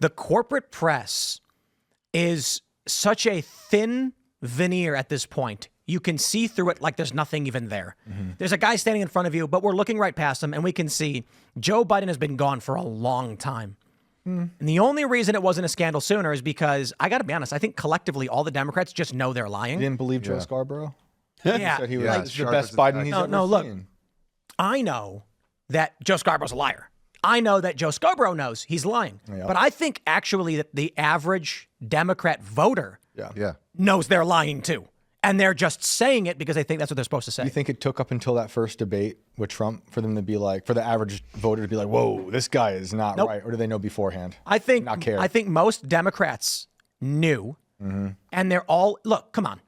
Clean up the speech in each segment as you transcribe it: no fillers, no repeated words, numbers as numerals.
the corporate press is such a thin veneer at this point. You can see through it like there's nothing even there. There's a guy standing in front of you, but we're looking right past him, and we can see Joe Biden has been gone for a long time. And the only reason it wasn't a scandal sooner is because, I got to be honest, I think collectively all the Democrats just know they're lying. You didn't believe Joe Scarborough? Yeah. He said he was Yeah, the sharp best as a Biden tack. he's No, ever no, look. seen. I know that Joe Scarborough's a liar. I know that Joe Scarborough knows he's lying. Yeah. But I think actually that the average Democrat voter Yeah. knows they're lying too. And they're just saying it because they think that's what they're supposed to say. You think it took up until that first debate with Trump for them to be like, for the average voter to be like, whoa, this guy is not Nope. right? Or do they know beforehand? I think Not care. I think most Democrats knew, and they're all look. Come on,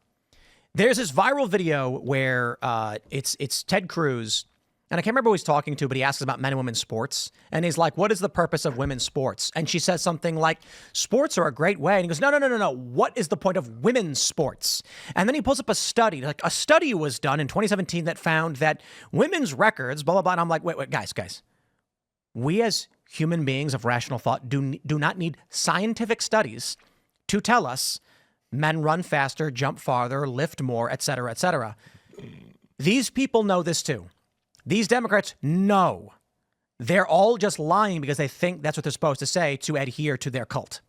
there's this viral video where it's Ted Cruz, and I can't remember who he's talking to, but he asks about men and women's sports, and he's like, "What is the purpose of women's sports?" And she says something like, "Sports are a great way," and he goes, "No. What is the point of women's sports?" And then he pulls up a study, like a study was done in 2017 that found that women's records, blah blah blah. And I'm like, wait, guys. We as human beings of rational thought do not need scientific studies to tell us men run faster, jump farther, lift more, et cetera, et cetera. These people know this too. These Democrats know. They're all just lying because they think that's what they're supposed to say to adhere to their cult.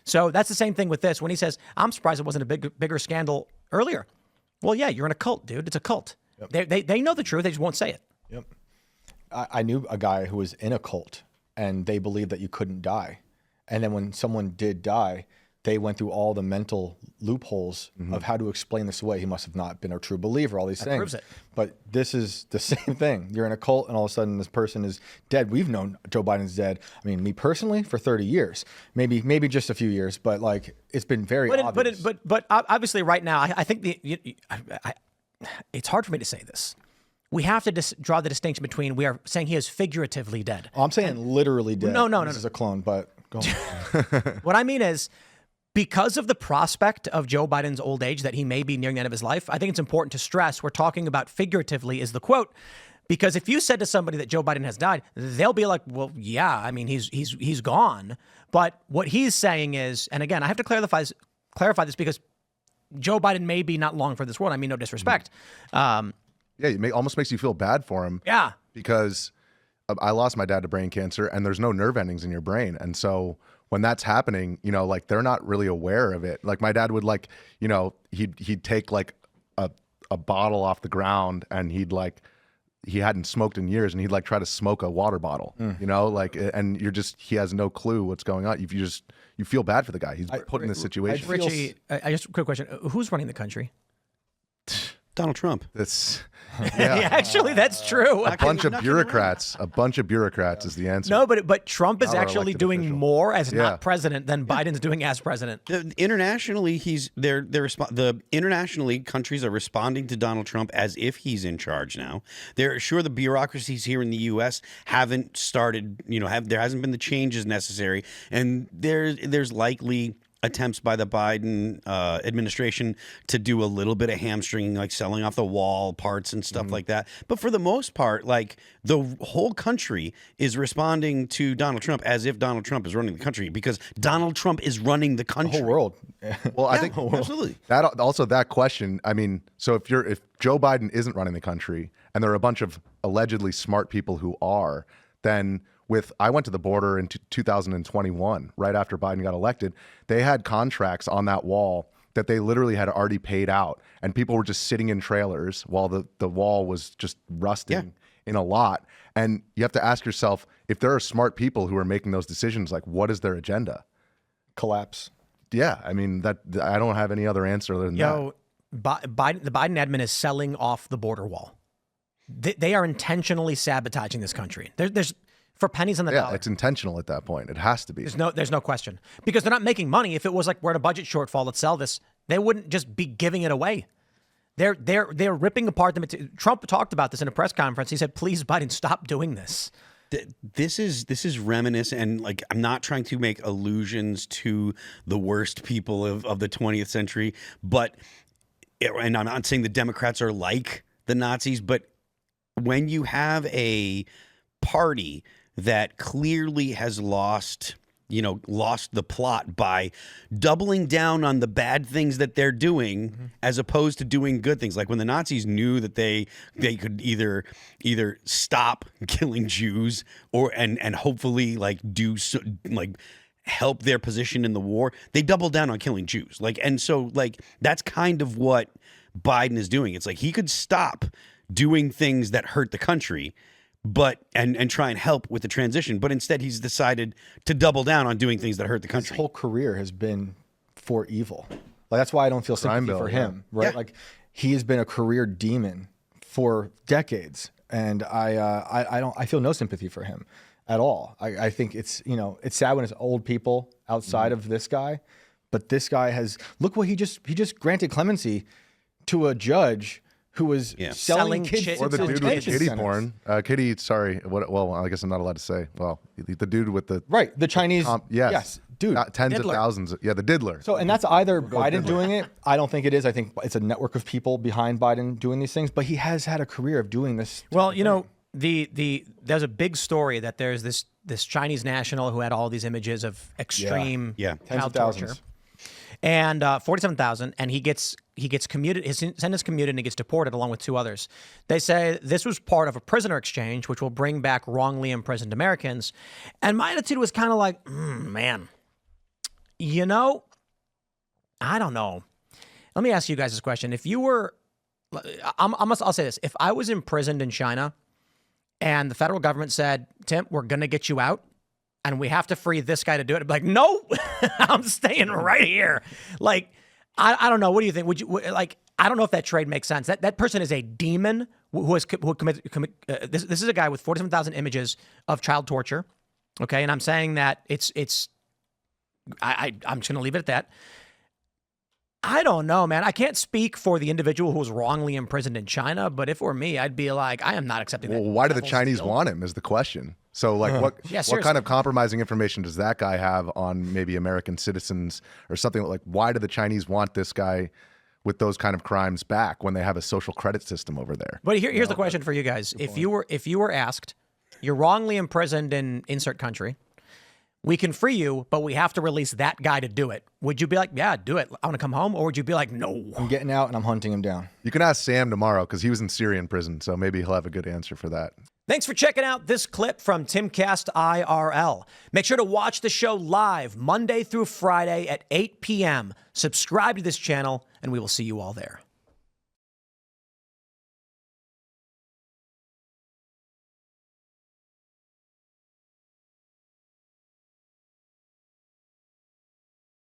So that's the same thing with this. When he says, I'm surprised it wasn't a bigger scandal earlier. Well, yeah, you're in a cult, dude. It's a cult. Yep. They know the truth. They just won't say it. Yep. I knew a guy who was in a cult, and they believed that you couldn't die. And then when someone did die, they went through all the mental loopholes of how to explain this away. He must have not been a true believer, all these things. Proves it. But this is the same thing. You're in a cult, and all of a sudden this person is dead. We've known Joe Biden's dead. I mean, me personally, for 30 years. Maybe just a few years, but like it's been very obvious. But obviously right now, I think it's hard for me to say this. We have to draw the distinction between we are saying he is figuratively dead. I'm saying literally dead. No. This is a clone, but go on. What I mean is, because of the prospect of Joe Biden's old age, that he may be nearing the end of his life, I think it's important to stress we're talking about figuratively is the quote. Because if you said to somebody that Joe Biden has died, they'll be like, well, yeah, I mean, he's gone. But what he's saying is, and again, I have to clarify this because Joe Biden may be not long for this world. I mean, no disrespect. Yeah, almost makes you feel bad for him. Yeah. Because I lost my dad to brain cancer, and there's no nerve endings in your brain. And so when that's happening, like they're not really aware of it. Like my dad would he'd take like a bottle off the ground, and he hadn't smoked in years, and he'd like try to smoke a water bottle, and he has no clue what's going on. You feel bad for the guy. He's put in this situation. Richie, I just a quick question. Who's running the country? Donald Trump. That's Yeah, actually, that's true. a bunch of bureaucrats. A bunch of bureurocrats is the answer. No, but Trump is Not our actually elected doing official. more as not president than Biden's doing as president. Internationally, internationally countries are responding to Donald Trump as if he's in charge now. They're sure the bureaucracies here in the U.S. haven't started. There hasn't been the changes necessary, and there's likely attempts by the Biden administration to do a little bit of hamstringing, like selling off the wall parts and stuff like that. But for the most part, like the whole country is responding to Donald Trump as if Donald Trump is running the country, because Donald Trump is running the country. The whole world. Well, I think absolutely. that question. I mean, so if Joe Biden isn't running the country, and there are a bunch of allegedly smart people who are, then I went to the border in 2021, right after Biden got elected. They had contracts on that wall that they literally had already paid out, and people were just sitting in trailers while the wall was just rusting in a lot. And you have to ask yourself, if there are smart people who are making those decisions, like, what is their agenda? Collapse. Yeah, I mean, that I don't have any other answer other than that. The Biden admin is selling off the border wall. They are intentionally sabotaging this country. There's for pennies on the dollar. Yeah, it's intentional at that point. It has to be. There's no question, because they're not making money. If it was like we're in a budget shortfall, let's sell this, they wouldn't just be giving it away. They're ripping apart the material. Trump talked about this in a press conference. He said, "Please, Biden, stop doing this." This is reminiscent, and like, I'm not trying to make allusions to the worst people of the 20th century, and I'm not saying the Democrats are like the Nazis, but when you have a party that clearly has lost lost the plot by doubling down on the bad things that they're doing as opposed to doing good things. Like when the Nazis knew that they could either stop killing Jews and hopefully help their position in the war, they doubled down on killing Jews. So that's kind of what Biden is doing. It's like he could stop doing things that hurt the country, but and try and help with the transition, but instead he's decided to double down on doing things that hurt the country. His whole career has been for evil. Like that's why I don't feel sympathy for him, right? Yeah. Like he has been a career demon for decades, and I feel no sympathy for him at all. I think it's sad when it's old people outside of this guy, but this guy look what he just granted clemency to a judge who was selling kids or the dude with the detention kitty centers. porn. Well, I guess I'm not allowed to say. Well, the dude with the the Chinese. yes, dude, tens diddler. of thousands. Yeah, the diddler. So, and that's either Biden doing it. I don't think it is. I think it's a network of people behind Biden doing these things. But he has had a career of doing this. Well, there's a big story that there's this Chinese national who had all these images of extreme Tens child of torture. thousands. And 47,000, and he gets commuted, his sentence commuted, and he gets deported along with 2 others. They say this was part of a prisoner exchange, which will bring back wrongly imprisoned Americans. And my attitude was kind of like, man, I don't know. Let me ask you guys this question: if you were, I'll say this: if I was imprisoned in China, and the federal government said, "Tim, we're gonna get you out, and we have to free this guy to do it," I'd be like, "No, I'm staying right here." Like, I don't know. What do you think? Would you I don't know if that trade makes sense. That person is a demon who committed. This is a guy with 47,000 images of child torture. Okay, and I'm saying that I'm just gonna leave it at that. I don't know, man. I can't speak for the individual who was wrongly imprisoned in China, but if it were me, I'd be like, I am not accepting that. Well, why do the devil's Chinese deal. want him is the question. So what seriously. kind of compromising information does that guy have on maybe American citizens or something? Like, why do the Chinese want this guy with those kind of crimes back when they have a social credit system over there? But here's the question for you guys. If you were asked, you're wrongly imprisoned in insert country, we can free you, but we have to release that guy to do it. Would you be like, yeah, do it, I want to come home? Or would you be like, no? I'm getting out and I'm hunting him down. You can ask Sam tomorrow because he was in Syrian prison, so maybe he'll have a good answer for that. Thanks for checking out this clip from Timcast IRL. Make sure to watch the show live Monday through Friday at 8 p.m. Subscribe to this channel, and we will see you all there.